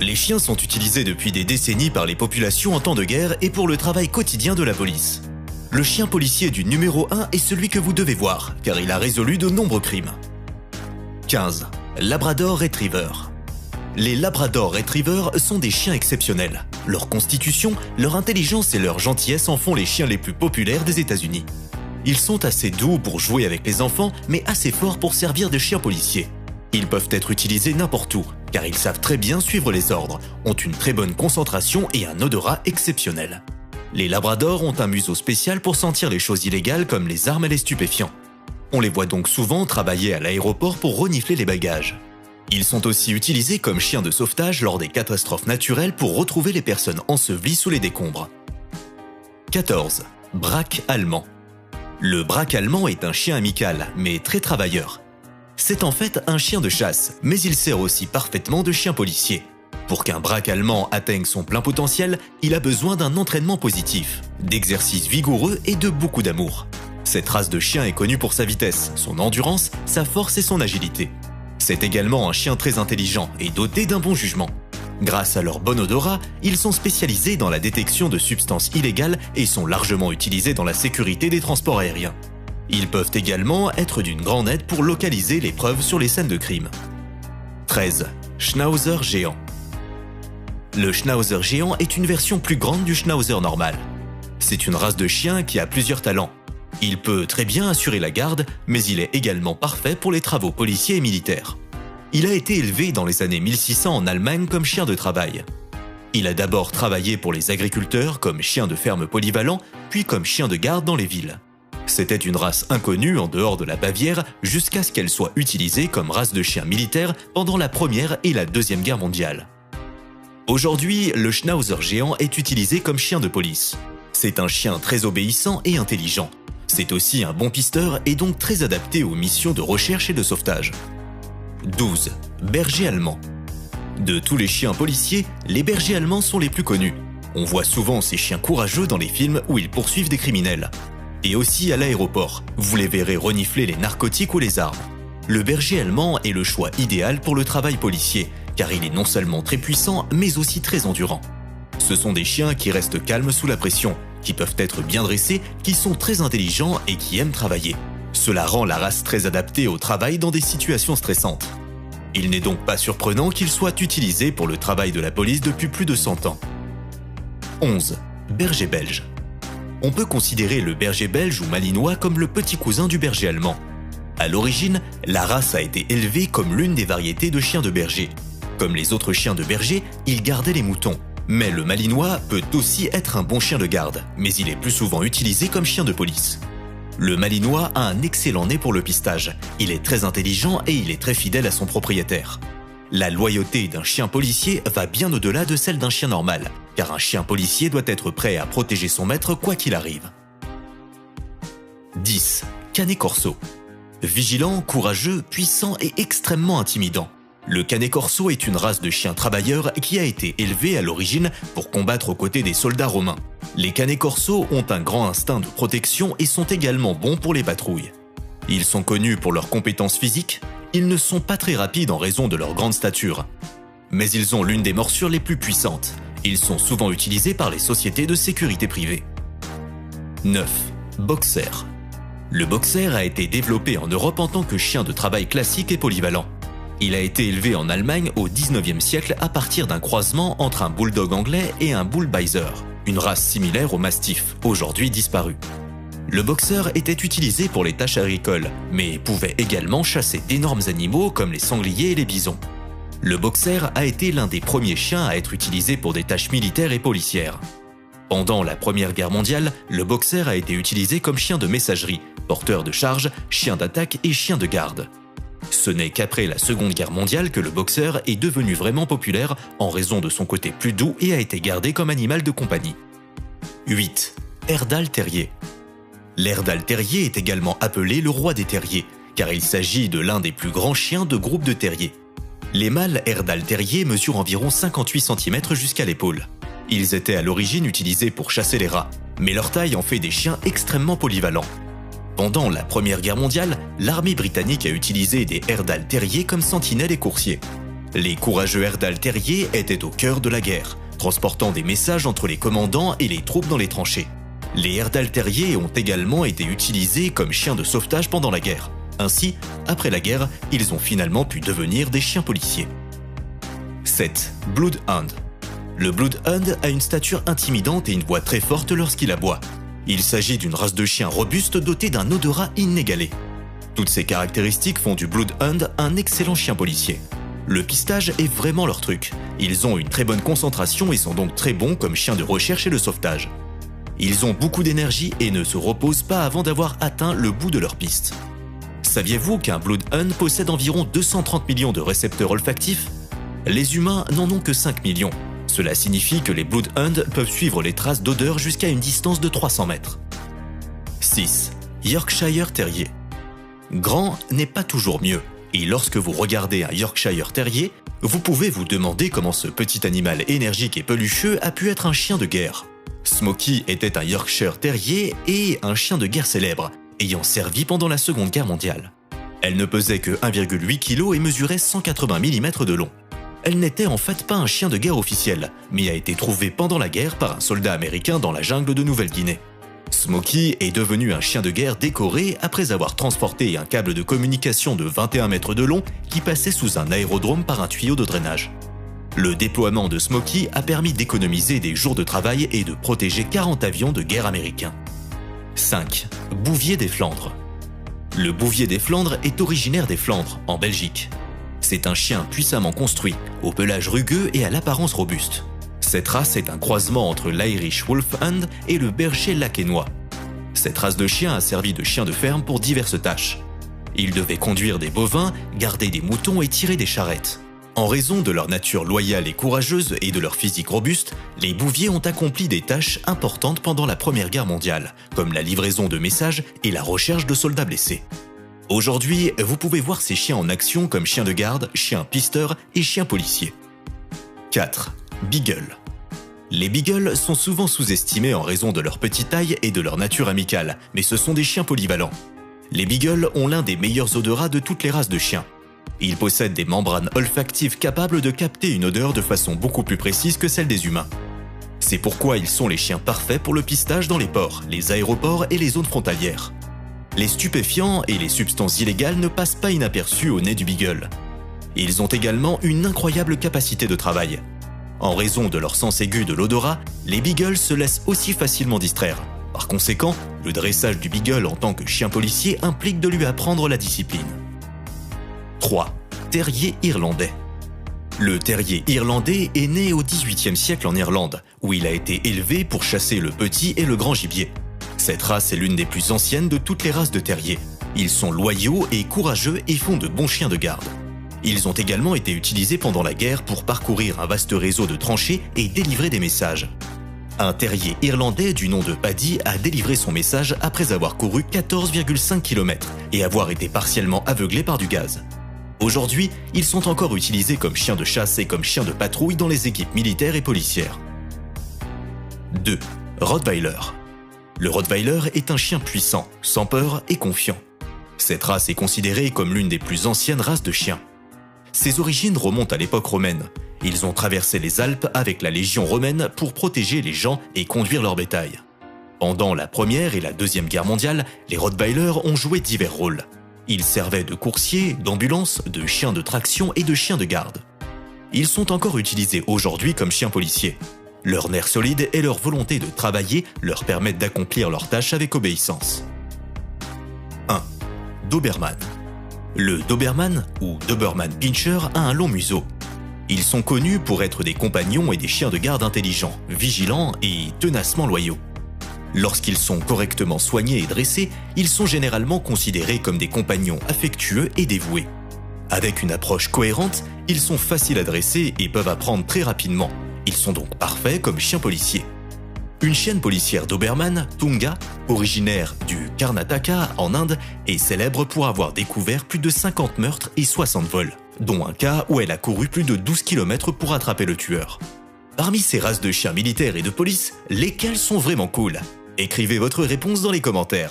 Les chiens sont utilisés depuis des décennies par les populations en temps de guerre et pour le travail quotidien de la police. Le chien policier du numéro 1 est celui que vous devez voir, car il a résolu de nombreux crimes. 15. Labrador Retriever. Les Labrador Retriever sont des chiens exceptionnels. Leur constitution, leur intelligence et leur gentillesse en font les chiens les plus populaires des États-Unis. Ils sont assez doux pour jouer avec les enfants, mais assez forts pour servir de chiens policiers. Ils peuvent être utilisés n'importe où, car ils savent très bien suivre les ordres, ont une très bonne concentration et un odorat exceptionnel. Les Labradors ont un museau spécial pour sentir les choses illégales comme les armes et les stupéfiants. On les voit donc souvent travailler à l'aéroport pour renifler les bagages. Ils sont aussi utilisés comme chiens de sauvetage lors des catastrophes naturelles pour retrouver les personnes ensevelies sous les décombres. 14. Braque allemand. Le braque allemand est un chien amical, mais très travailleur. C'est en fait un chien de chasse, mais il sert aussi parfaitement de chien policier. Pour qu'un braque allemand atteigne son plein potentiel, il a besoin d'un entraînement positif, d'exercices vigoureux et de beaucoup d'amour. Cette race de chien est connue pour sa vitesse, son endurance, sa force et son agilité. C'est également un chien très intelligent et doté d'un bon jugement. Grâce à leur bon odorat, ils sont spécialisés dans la détection de substances illégales et sont largement utilisés dans la sécurité des transports aériens. Ils peuvent également être d'une grande aide pour localiser les preuves sur les scènes de crime. 13. Schnauzer géant. Le Schnauzer géant est une version plus grande du Schnauzer normal. C'est une race de chien qui a plusieurs talents. Il peut très bien assurer la garde, mais il est également parfait pour les travaux policiers et militaires. Il a été élevé dans les années 1600 en Allemagne comme chien de travail. Il a d'abord travaillé pour les agriculteurs comme chien de ferme polyvalent, puis comme chien de garde dans les villes. C'était une race inconnue en dehors de la Bavière jusqu'à ce qu'elle soit utilisée comme race de chien militaire pendant la Première et la Deuxième Guerre mondiale. Aujourd'hui, le Schnauzer géant est utilisé comme chien de police. C'est un chien très obéissant et intelligent. C'est aussi un bon pisteur et donc très adapté aux missions de recherche et de sauvetage. 12. Berger allemand. De tous les chiens policiers, les bergers allemands sont les plus connus. On voit souvent ces chiens courageux dans les films où ils poursuivent des criminels. Et aussi à l'aéroport, vous les verrez renifler les narcotiques ou les armes. Le berger allemand est le choix idéal pour le travail policier, car il est non seulement très puissant, mais aussi très endurant. Ce sont des chiens qui restent calmes sous la pression, qui peuvent être bien dressés, qui sont très intelligents et qui aiment travailler. Cela rend la race très adaptée au travail dans des situations stressantes. Il n'est donc pas surprenant qu'il soit utilisé pour le travail de la police depuis plus de 100 ans. 11. Berger belge. On peut considérer le berger belge ou malinois comme le petit cousin du berger allemand. À l'origine, la race a été élevée comme l'une des variétés de chiens de berger. Comme les autres chiens de berger, il gardait les moutons. Mais le malinois peut aussi être un bon chien de garde, mais il est plus souvent utilisé comme chien de police. Le malinois a un excellent nez pour le pistage, il est très intelligent et il est très fidèle à son propriétaire. La loyauté d'un chien policier va bien au-delà de celle d'un chien normal, car un chien policier doit être prêt à protéger son maître quoi qu'il arrive. 10. Canet corso. Vigilant, courageux, puissant et extrêmement intimidant. Le Canet corso est une race de chiens travailleurs qui a été élevée à l'origine pour combattre aux côtés des soldats romains. Les Canet corso ont un grand instinct de protection et sont également bons pour les patrouilles. Ils sont connus pour leurs compétences physiques, ils ne sont pas très rapides en raison de leur grande stature. Mais ils ont l'une des morsures les plus puissantes. Ils sont souvent utilisés par les sociétés de sécurité privée. 9. Boxer. Le boxer a été développé en Europe en tant que chien de travail classique et polyvalent. Il a été élevé en Allemagne au XIXe siècle à partir d'un croisement entre un bulldog anglais et un bullbizer, une race similaire au mastif, aujourd'hui disparue. Le boxer était utilisé pour les tâches agricoles, mais pouvait également chasser d'énormes animaux comme les sangliers et les bisons. Le boxer a été l'un des premiers chiens à être utilisé pour des tâches militaires et policières. Pendant la Première Guerre mondiale, le boxer a été utilisé comme chien de messagerie, porteur de charge, chien d'attaque et chien de garde. Ce n'est qu'après la Seconde Guerre mondiale que le boxer est devenu vraiment populaire en raison de son côté plus doux et a été gardé comme animal de compagnie. 8. Herdal terrier. L'Herdal terrier est également appelé le roi des terriers, car il s'agit de l'un des plus grands chiens de groupe de terriers. Les mâles Herdal terrier mesurent environ 58 cm jusqu'à l'épaule. Ils étaient à l'origine utilisés pour chasser les rats, mais leur taille en fait des chiens extrêmement polyvalents. Pendant la Première Guerre mondiale, l'armée britannique a utilisé des Herdal terriers comme sentinelles et coursiers. Les courageux Herdal terriers étaient au cœur de la guerre, transportant des messages entre les commandants et les troupes dans les tranchées. Les Herdal terriers ont également été utilisés comme chiens de sauvetage pendant la guerre. Ainsi, après la guerre, ils ont finalement pu devenir des chiens policiers. 7. Bloodhound. Le Bloodhound a une stature intimidante et une voix très forte lorsqu'il aboie. Il s'agit d'une race de chien robuste dotée d'un odorat inégalé. Toutes ces caractéristiques font du Bloodhound un excellent chien policier. Le pistage est vraiment leur truc. Ils ont une très bonne concentration et sont donc très bons comme chiens de recherche et de sauvetage. Ils ont beaucoup d'énergie et ne se reposent pas avant d'avoir atteint le bout de leur piste. Saviez-vous qu'un Bloodhound possède environ 230 millions de récepteurs olfactifs ? Les humains n'en ont que 5 millions. Cela signifie que les Bloodhounds peuvent suivre les traces d'odeur jusqu'à une distance de 300 mètres. 6. Yorkshire Terrier. Grand n'est pas toujours mieux, et lorsque vous regardez un Yorkshire Terrier, vous pouvez vous demander comment ce petit animal énergique et pelucheux a pu être un chien de guerre. Smokey était un Yorkshire Terrier et un chien de guerre célèbre, ayant servi pendant la Seconde Guerre mondiale. Elle ne pesait que 1,8 kg et mesurait 180 mm de long. Elle n'était en fait pas un chien de guerre officiel, mais a été trouvée pendant la guerre par un soldat américain dans la jungle de Nouvelle-Guinée. Smokey est devenu un chien de guerre décoré après avoir transporté un câble de communication de 21 mètres de long qui passait sous un aérodrome par un tuyau de drainage. Le déploiement de Smokey a permis d'économiser des jours de travail et de protéger 40 avions de guerre américains. 5. Bouvier des Flandres. Le Bouvier des Flandres est originaire des Flandres, en Belgique. C'est un chien puissamment construit, au pelage rugueux et à l'apparence robuste. Cette race est un croisement entre l'Irish Wolfhound et le berger lakénois. Cette race de chien a servi de chien de ferme pour diverses tâches. Ils devaient conduire des bovins, garder des moutons et tirer des charrettes. En raison de leur nature loyale et courageuse et de leur physique robuste, les bouviers ont accompli des tâches importantes pendant la Première Guerre mondiale, comme la livraison de messages et la recherche de soldats blessés. Aujourd'hui, vous pouvez voir ces chiens en action comme chiens de garde, chiens pisteurs et chiens policiers. 4. Beagle. Les beagles sont souvent sous-estimés en raison de leur petite taille et de leur nature amicale, mais ce sont des chiens polyvalents. Les beagles ont l'un des meilleurs odorats de toutes les races de chiens. Ils possèdent des membranes olfactives capables de capter une odeur de façon beaucoup plus précise que celle des humains. C'est pourquoi ils sont les chiens parfaits pour le pistage dans les ports, les aéroports et les zones frontalières. Les stupéfiants et les substances illégales ne passent pas inaperçus au nez du beagle. Ils ont également une incroyable capacité de travail. En raison de leur sens aigu de l'odorat, les beagles se laissent aussi facilement distraire. Par conséquent, le dressage du beagle en tant que chien policier implique de lui apprendre la discipline. 3. Terrier irlandais. Le terrier irlandais est né au XVIIIe siècle en Irlande, où il a été élevé pour chasser le petit et le grand gibier. Cette race est l'une des plus anciennes de toutes les races de terriers. Ils sont loyaux et courageux et font de bons chiens de garde. Ils ont également été utilisés pendant la guerre pour parcourir un vaste réseau de tranchées et délivrer des messages. Un terrier irlandais du nom de Paddy a délivré son message après avoir couru 14,5 km et avoir été partiellement aveuglé par du gaz. Aujourd'hui, ils sont encore utilisés comme chiens de chasse et comme chiens de patrouille dans les équipes militaires et policières. 2. Rottweiler. Le Rottweiler est un chien puissant, sans peur et confiant. Cette race est considérée comme l'une des plus anciennes races de chiens. Ses origines remontent à l'époque romaine. Ils ont traversé les Alpes avec la Légion romaine pour protéger les gens et conduire leur bétail. Pendant la Première et la Deuxième Guerre mondiale, les Rottweilers ont joué divers rôles. Ils servaient de coursiers, d'ambulances, de chiens de traction et de chiens de garde. Ils sont encore utilisés aujourd'hui comme chiens policiers. Leur nerf solide et leur volonté de travailler leur permettent d'accomplir leurs tâches avec obéissance. 1. Doberman. Le Doberman, ou Doberman Pinscher, a un long museau. Ils sont connus pour être des compagnons et des chiens de garde intelligents, vigilants et tenacement loyaux. Lorsqu'ils sont correctement soignés et dressés, ils sont généralement considérés comme des compagnons affectueux et dévoués. Avec une approche cohérente, ils sont faciles à dresser et peuvent apprendre très rapidement. Ils sont donc parfaits comme chiens policiers. Une chienne policière Doberman, Tunga, originaire du Karnataka en Inde, est célèbre pour avoir découvert plus de 50 meurtres et 60 vols, dont un cas où elle a couru plus de 12 km pour attraper le tueur. Parmi ces races de chiens militaires et de police, lesquelles sont vraiment cool ? Écrivez votre réponse dans les commentaires.